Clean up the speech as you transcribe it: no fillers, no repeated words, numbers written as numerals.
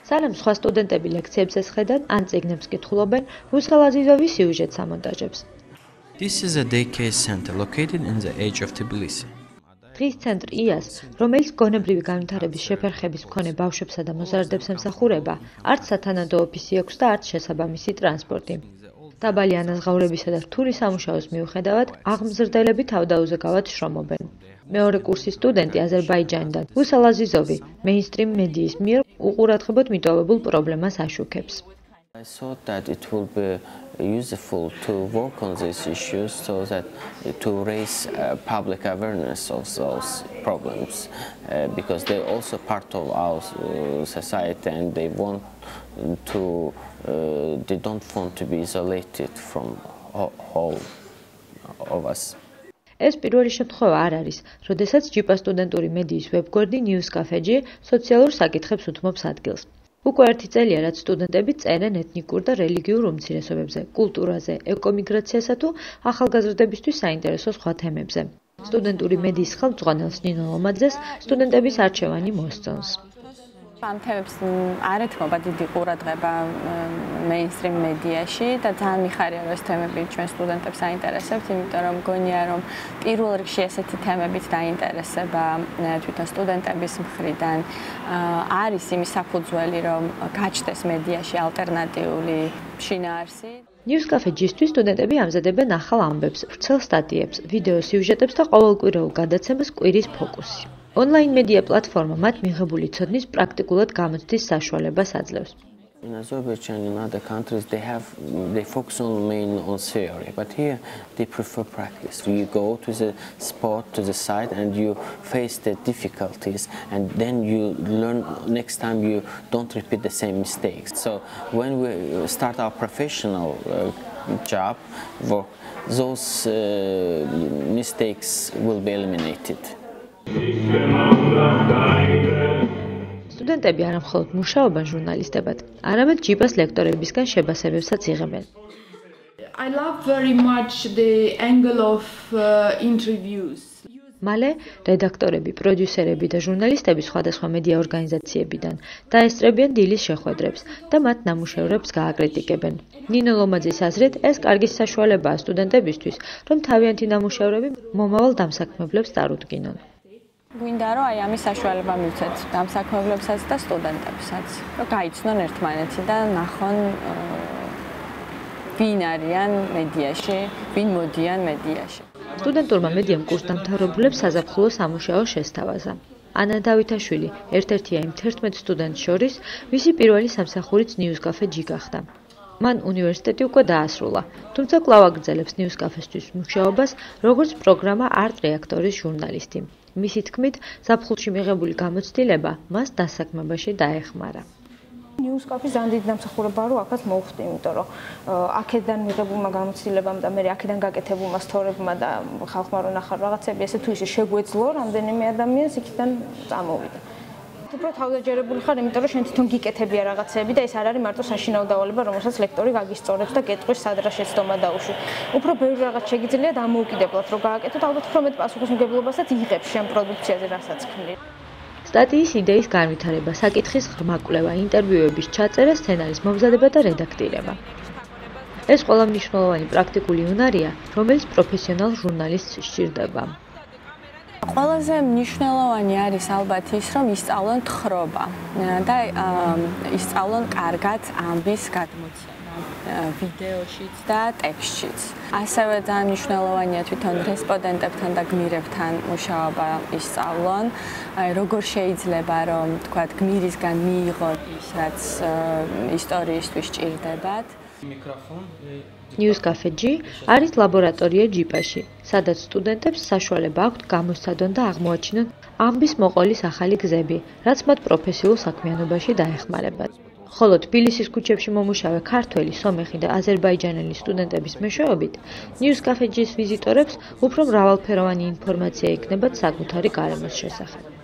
სანამ სხვა სტუდენტები ლექციებს ესხედან, ან წიგნებს კითხულობენ, რუსხელ აზიზოვის სიუჟეტს ამონტაჟებს. This is a daycare center located in the edge of Tbilisi. დღის ცენტრ იას, რომელიც გონებრივი განვითარების შეფერხების მქონე ბავშვებსა და მოზარდებს ემსახურება, არც სათანადო ოფისი აქვს და არც შესაბამისი ტრანსპორტი. დაბალი ანაზღაურებისა და რთული სამუშაოს მიუხედავად, აღმზრდელები თავდაუზეგავად შრომობენ. მეორე კურსის სტუდენტი აზერბაიჯანიდან უსალ აზიზოვი მეინსტრიმ მედიის მიერ უყურადღებოდ მიტოვებულ პრობლემას აშუქებს. I thought that it will be useful to work on these issues so that to raise public awareness of those problems because they're also part of our society and they don't want to be isolated from all of us. ეს პირველი შემთხვევა არ არის, როდესაც ჯიპა სტუდენტური მედიის ვებგვერდი News Cafe-ი სოციალურ საკითხებს უთმობს ადგილს. უკვე ერთი წელია, რაც სტუდენტები წერენ ეთნიკურ და რელიგიურ უმცირესობებზე, კულტურაზე, ეკომიგრაციასა თუ ახალგაზრდებისთვის საინტერესო სხვა თემებზე. სტუდენტური მედიის ხელმძღვანელს ნინო ლომაძეს სტუდენტების არჩევანი მოსწონს. ამ თემებს არ ეთმობა დიდი ყურადღება მეინსტრიმ მედიაში და ძალიან მიხარია, რომ ეს თემები ჩვენ სტუდენტებს აინტერესებთ, იმიტომ რომ მგონია, რომ პირველ რიგში ესეთი თემებით დაინტერესება თვითონ სტუდენტების მხრიდან არის იმის საფუძველი, რომ გაჩნდეს მედიაში ალტერნატიული შინაარსი. News Cafe-ისთვის სტუდენტები ამზადებენ ახალ ამბებს, ვრცელ სტატიებს, ვიდეო სიუჟეტებს და ყოველკვირეულ გადაცემას კვირის ფოკუსი. Online media platforma მათ მიღებული ცოდნის პრაქტიკულად გამოცდის საშუალებას აძლევს. In Azerbaijan and other countries they focus mainly on theory, but here they prefer practice. You go to the spot, to the site, and you face the difficulties, and then you learn. Next time you don't repeat the same mistakes. So when we start our professional job work, those mistakes will be eliminated. სტუდენტები არა მხოლოდ მუშაობენ ჟურნალისტებად, არამედ ჯიპას ლექტორებისგან შებასებებსაც იღებენ. I love very much the angle of interviews. მალე რედაქტორები, პროდიუსერები და ჟურნალისტები სხვადასხვა მედია ორგანიზაციებიდან დაესწრებიან დილის შეხვედრებს და მათ ნამუშევრებს გააკრიტიკებენ. ნინო ლომაძის აზრით, ეს კარგი საშუალებაა სტუდენტებისთვის, რომ თავიანთი ნამუშევრები მომავალ დამსაქმებლებს წარუდგინონ. გვინდა რომ აი ამის საშუალება მივცეთ დამსაქმებლებსაც და სტუდენტებსაც, რომ გაიცნონ ერთმანეთი და ნახონ ვინ არიან მედიაში, ვინ მოდიან მედიაში. სტუდენტურმა მედიამ კურსდამთავრებულებს საზაფხულო სამუშაო შესთავაზა. ანა დავითაშვილი ერთ-ერთია იმ 11 სტუდენტს შორის, ვისი პირველი სამსახურიც News Cafe-ი გახდა. მან უნივერსიტეტი უკვე დაასრულა, თუმცა კვლავ აგრძელებს News Cafe-ისთვის მუშაობას, როგორც პროგრამა არტ რეაქტორის ჟურნალისტი. მისი თქმით, ზაფხულში მიღებული გამოცდილება მას დასაქმებაში დაეხმარა. News Cafe-ი ძალიან დიდი დამსახურებაა, რომ აქაც მოვხვდი, იმიტომ რომ აქედან მიღებულმა გამოცდილებამ და მე აქედან გაკეთებულმა სტორებმა და ხალხმა რო ნახარ რაღაცები, ესე თუ ისე შეგვეძლო რამდენიმე ადამიანს იქიდან წამოვიდა. უფრო თავდაჯერებული ხარ, იმიტომ რომ შენ თვითონ გიკეთებია რაღაცები და ეს არ არის მარტო საშინაო დავალება, რომელსაც ლექტორი გაგისწორებს და გეტყვის სად რა შეცდომა დაუშვი. უფრო ბევრი რაღაც შეგიძლია დამოუკიდებლად რომ გააკეთოთ, ალბათ უფრო მეტ პასუხისმგებლობასაც იღებს შენ პროდუქციაზე, რასაც ქმნი. სტატიის იდეის განვითარება, საკითხის ღრმა კვლევა, ინტერვიუების ჩაწერა, სცენარის მომზადება და რედაქტირება. ეს ყველა მნიშვნელოვანი პრაქტიკული უნარია, რომელიც პროფესიონალ ჟურნალისტს სჭირდება. ყველაზე მნიშვნელოვანი არის ალბათ ის, რომ ისწავლონ თხრობა და ისწავლონ კარგად ამბის გადმოცემა ვიდეოშიც და ტექსტშიც. ასევე ძალიან მნიშვნელოვანია თვითონ რესპონდენტებთან და გმირებთან მუშაობა ისწავლონ, როგორ შეიძლება რომ თქვათ გმირისგან მიიღონ ის, რაც ისტორიისთვის სჭირდებათ. News Cafe-ი არის ლაბორატორია ჯიპაში, სადაც სტუდენტებს საშუალება აქვთ გამოსცადონ და აღმოაჩინონ ამბის მოყოლის ახალი გზები, რაც მათ პროფესიულ საქმიანობაში დაეხმარებათ. ხოლო თბილისის ქუჩებში მომუშავე ქართველი, სომეხი და აზერბაიჯანელი სტუდენტების მეშვეობით, News Cafe-ის ვიზიტორებს უფრო მრავალფეროვანი ინფორმაცია იქნებათ საკუთარი გარემოს შესახებ.